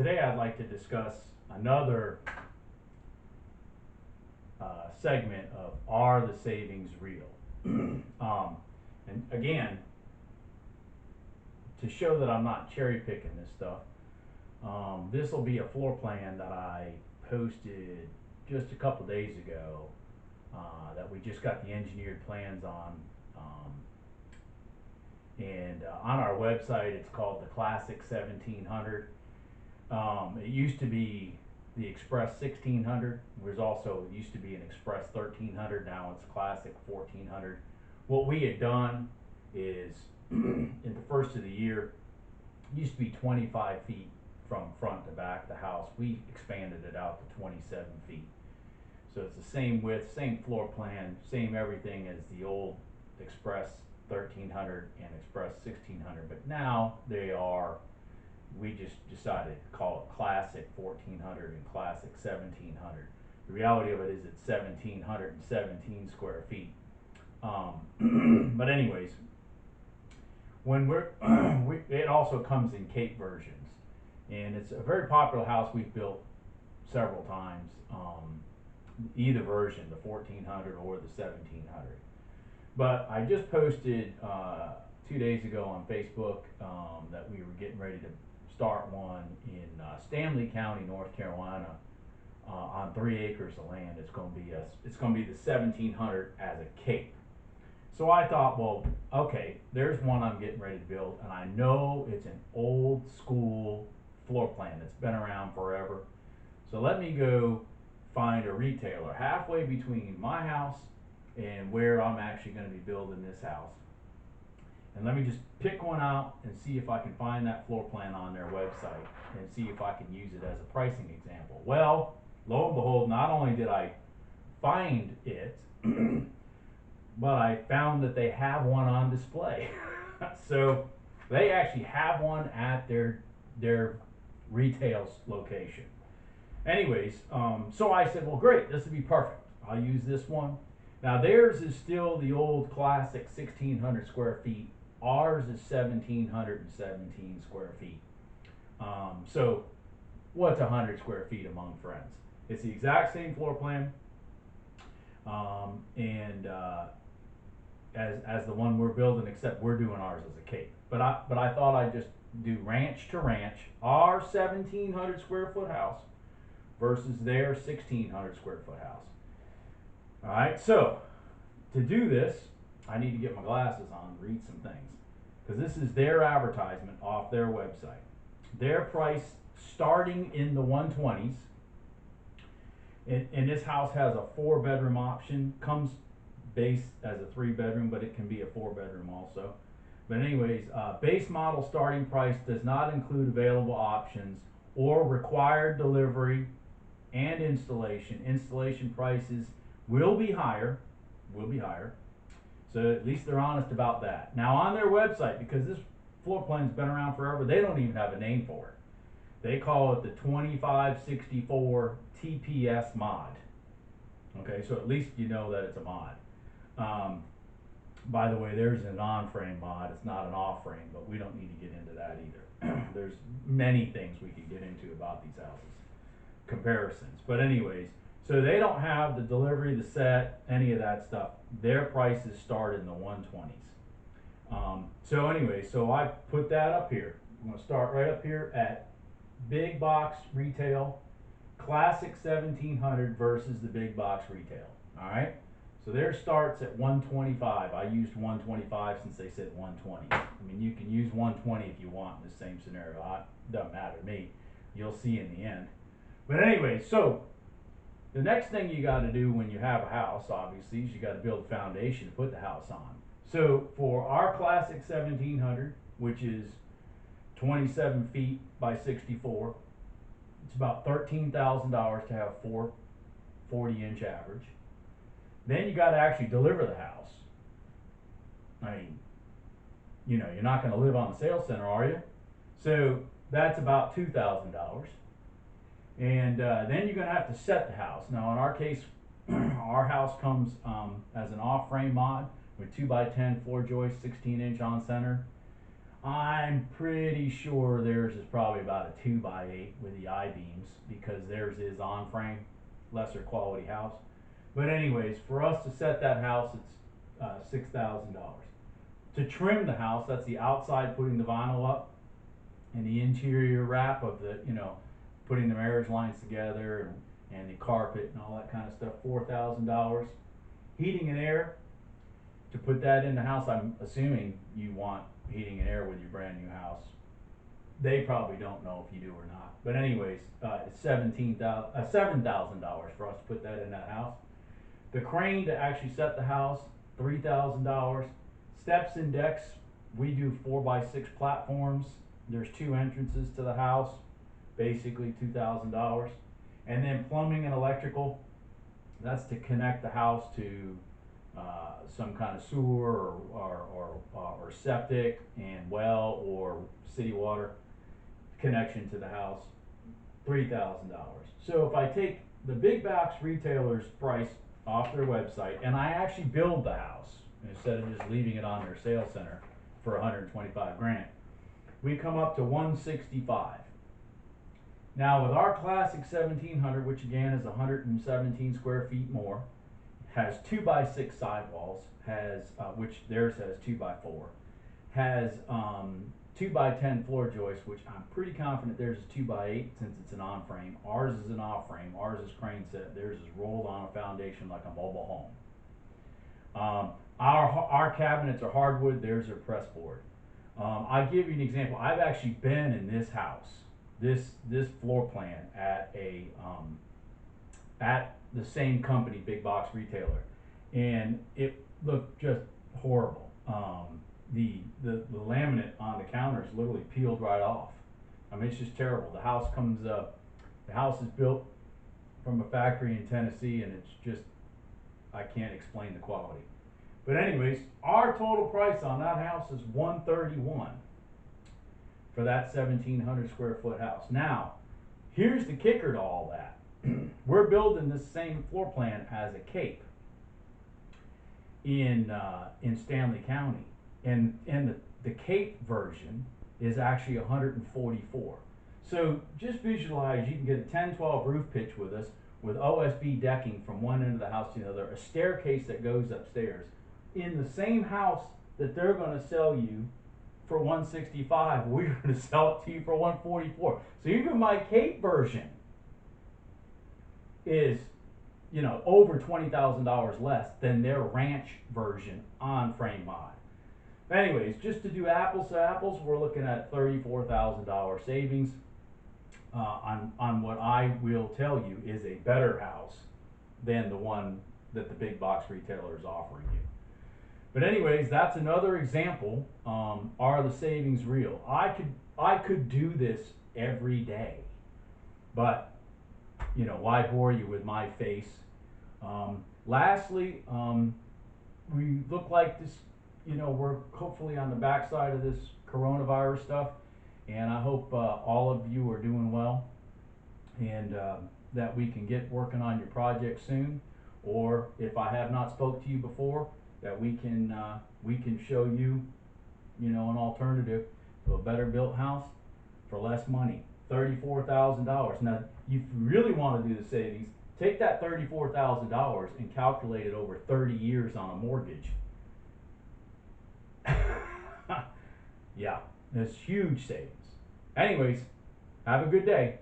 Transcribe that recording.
Today I'd like to discuss another segment of Are the Savings Real? And again, to show that I'm not cherry picking this stuff, this will be a floor plan that I posted just a couple days ago that we just got the engineered plans on. And on our website it's called the Classic 1700. It used to be the Express 1600. There's also, it used to be an Express 1300. Now it's Classic 1400. What we had done is in the first of the year, it used to be 25 feet from front to back the house. We expanded it out to 27 feet. So it's the same width, same floor plan, same everything as the old Express 1300 and Express 1600. But now they are, we just decided to call it Classic 1400 and Classic 1700. The reality of it is it's 1717 square feet. But anyways, when we're it also comes in Cape versions, and it's a very popular house we've built several times. Either version, the 1400 or the 1700. But I just posted 2 days ago on Facebook that we were getting ready to start one in Stanley County, North Carolina, on 3 acres of land. It's going to be the 1700 as a cape. So I thought, well, okay, there's one I'm getting ready to build, and I know it's an old school floor plan that's been around forever. So let me go find a retailer halfway between my house and where I'm actually going to be building this house. And let me just pick one out and see if I can find that floor plan on their website and see if I can use it as a pricing example. Well, lo and behold, not only did I find it, but I found that they have one on display. So they actually have one at their retail location. Anyways, so I said, well, great, this would be perfect. I'll use this one. Now theirs is still the old Classic 1600 square feet. Ours is 1717 square feet. So what's 100 square feet among friends? It's the exact same floor plan, as the one we're building, except we're doing ours as a cape. But I thought I'd just do ranch to ranch, our 1700 square foot house versus their 1600 square foot house. All right, so to do this, I need to get my glasses on and read some things, because this is their advertisement off their website. Their price starting in the 120s, and this house has a 4-bedroom option, comes base as a 3-bedroom, but it can be a 4-bedroom also. But anyways, base model starting price does not include available options or required delivery and installation. Installation prices will be higher, So at least they're honest about that. Now on their website, because this floor plan's been around forever, they don't even have a name for it. They call it the 2564 TPS mod. Okay, so at least you know that it's a mod. By the way, there's an on-frame mod. It's not an off-frame, but we don't need to get into that either. There's many things we could get into about these houses, comparisons. But anyways, so they don't have the delivery, the set, any of that stuff. Their prices start in the 120s. So anyway, so I put that up here. I'm going to start right up here at big box retail, Classic 1700 versus the big box retail. All right. So theirs starts at 125. I used 125 since they said 120. I mean, you can use 120 if you want in the same scenario. It doesn't matter to me. You'll see in the end. But anyway, so the next thing you got to do when you have a house, obviously, is you got to build a foundation to put the house on. So for our Classic 1700, which is 27 feet by 64, it's about $13,000 to have 4 40-inch average. Then you got to actually deliver the house. I mean, you know, you're not going to live on the sales center, are you? So that's about $2,000. And then you're going to have to set the house. Now in our case, our house comes as an off-frame mod with 2x10 floor joist, 16-inch on center. I'm pretty sure theirs is probably about a 2x8 with the I-beams because theirs is on frame, lesser quality house. But anyways, for us to set that house, it's $6,000. To trim the house, that's the outside, putting the vinyl up, and the interior wrap of the, putting the marriage lines together and the carpet and all that kind of stuff, $4,000. Heating and air, to put that in the house, I'm assuming you want heating and air with your brand new house. They probably don't know if you do or not. But anyways, it's $7,000 for us to put that in that house. The crane to actually set the house, $3,000. Steps and decks, we do 4x6 platforms. There's 2 entrances to the house, basically $2,000. And then plumbing and electrical, that's to connect the house to some kind of sewer or septic and well or city water connection to the house, $3,000. So if I take the big box retailer's price off their website and I actually build the house instead of just leaving it on their sales center for 125 grand, we come up to 165. Now with our classic 1700, which again is 117 square feet more, has 2x6 sidewalls, has which theirs has 2x4, has 2x10 floor joists, which I'm pretty confident theirs is 2x8 since it's an on frame. Ours is an off frame. Ours is crane set. Theirs is rolled on a foundation like a mobile home. Our cabinets are hardwood. Theirs are press board. I'll give you an example. I've actually been in this house, this floor plan at at the same company, big box retailer, and it looked just horrible. The laminate on the counters literally peeled right off. I mean, it's just terrible. The house is built from a factory in Tennessee, and it's just, I can't explain the quality. But anyways, our total price on that house is $131 for that 1,700 square foot house. Now, here's the kicker to all that. We're building this same floor plan as a Cape in Stanley County, and the Cape version is actually 144. So just visualize you can get a 10-12 roof pitch with us, with OSB decking from one end of the house to the other, a staircase that goes upstairs, in the same house that they're going to sell you for 165. We're going to sell it to you for 144. So even my Cape version is, over $20,000 less than their ranch version on frame mod. Anyways, just to do apples to apples, we're looking at $34,000 savings on what I will tell you is a better house than the one that the big box retailer is offering you. But anyways, that's another example. Are the savings real? I could do this every day, but why bore you with my face? Lastly, we look like this, we're hopefully on the backside of this coronavirus stuff, and I hope all of you are doing well, and that we can get working on your project soon, or if I have not spoke to you before, that we can show you, an alternative to a better built house for less money. $34,000. Now, if you really want to do the savings, take that $34,000 and calculate it over 30 years on a mortgage. Yeah, there's huge savings. Anyways, have a good day.